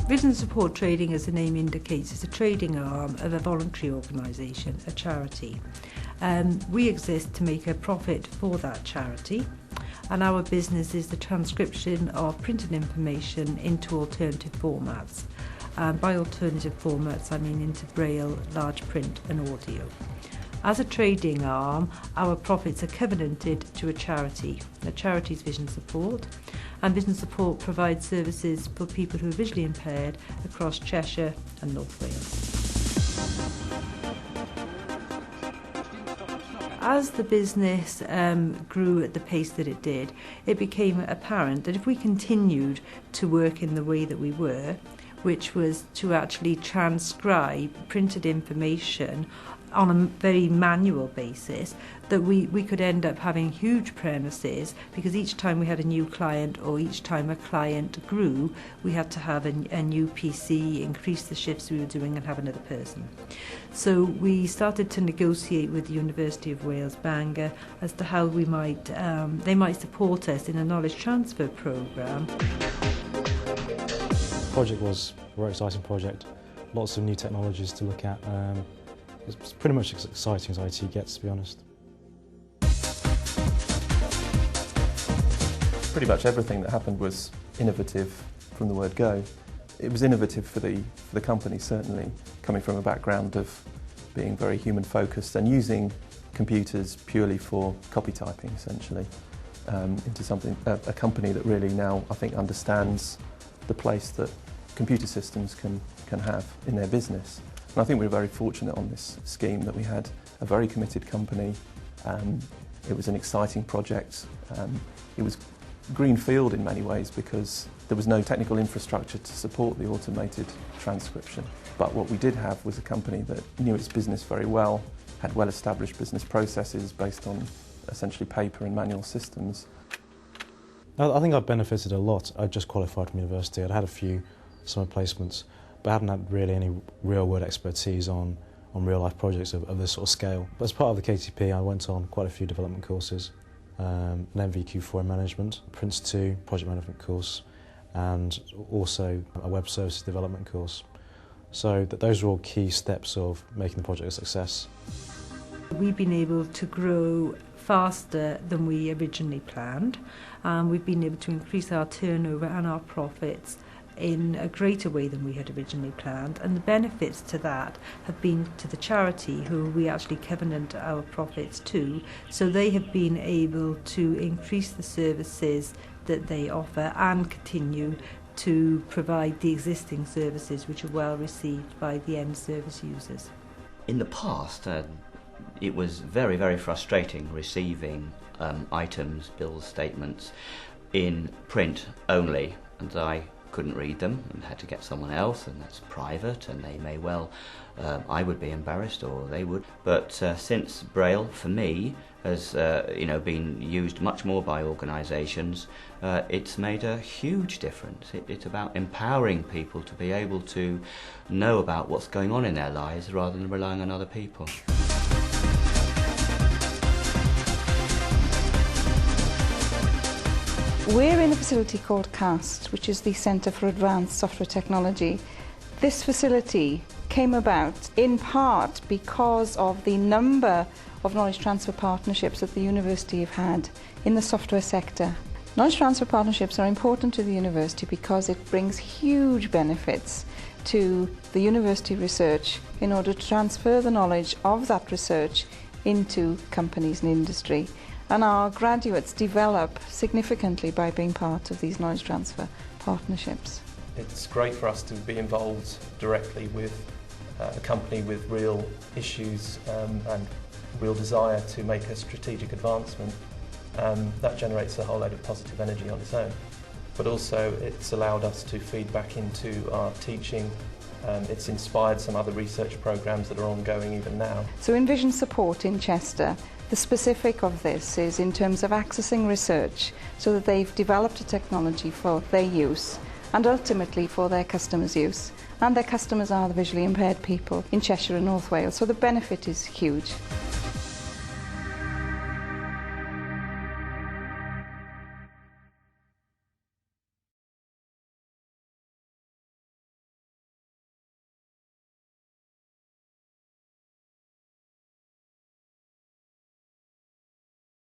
Vision Support Trading, as the name indicates, is a trading arm of a voluntary organisation, a charity. We exist to make a profit for that charity, and our business is the transcription of printed information into alternative formats. By alternative formats, I mean into Braille, large print and audio. As a trading arm, our profits are covenanted to a charity. The charity's Vision Support, and Vision Support provides services for people who are visually impaired across Cheshire and North Wales. As the business grew at the pace that it did, it became apparent that if we continued to work in the way that we were, which was to actually transcribe printed information on a very manual basis, that we could end up having huge premises, because each time we had a new client or each time a client grew, we had to have a new PC, increase the shifts we were doing and have another person. So we started to negotiate with the University of Wales, Bangor, as to how we might they might support us in a knowledge transfer programme. The project was a very exciting project, lots of new technologies to look at. It's pretty much as exciting as IT gets, to be honest. Pretty much everything that happened was innovative from the word go. It was innovative for the company, certainly, coming from a background of being very human focused and using computers purely for copy typing, essentially, into something, a company that really now, I think, understands the place that computer systems can have in their business. And I think we were very fortunate on this scheme that we had a very committed company. It was an exciting project. It was greenfield in many ways because there was no technical infrastructure to support the automated transcription. But what we did have was a company that knew its business very well, had well-established business processes based on essentially paper and manual systems. I think I benefited a lot. I just qualified from university. I'd had a few summer placements, but I hadn't had really any real-world expertise on real-life projects of this sort of scale. But as part of the KTP, I went on quite a few development courses, an NVQ4 in management, Prince 2 project management course, and also a web services development course. So those are all key steps of making the project a success. We've been able to grow faster than we originally planned. We've been able to increase our turnover and our profits in a greater way than we had originally planned, and the benefits to that have been to the charity, who we actually covenant our profits to, so they have been able to increase the services that they offer and continue to provide the existing services which are well received by the end service users. In the past, it was very, very frustrating receiving items, bills, statements in print only, and I couldn't read them and had to get someone else, and that's private, and they may well, I would be embarrassed or they would. But since Braille, for me, has been used much more by organisations, it's made a huge difference. It's about empowering people to be able to know about what's going on in their lives rather than relying on other people. We're in a facility called CAST, which is the Centre for Advanced Software Technology. This facility came about in part because of the number of knowledge transfer partnerships that the university have had in the software sector. Knowledge transfer partnerships are important to the university because it brings huge benefits to the university research in order to transfer the knowledge of that research into companies and industry. And our graduates develop significantly by being part of these knowledge transfer partnerships. It's great for us to be involved directly with a company with real issues and real desire to make a strategic advancement. That generates a whole load of positive energy on its own. But also it's allowed us to feed back into our teaching. It's inspired some other research programs that are ongoing even now. So in Vision Support in Chester, the specific of this is in terms of accessing research so that they've developed a technology for their use and ultimately for their customers' use. And their customers are the visually impaired people in Cheshire and North Wales, so the benefit is huge.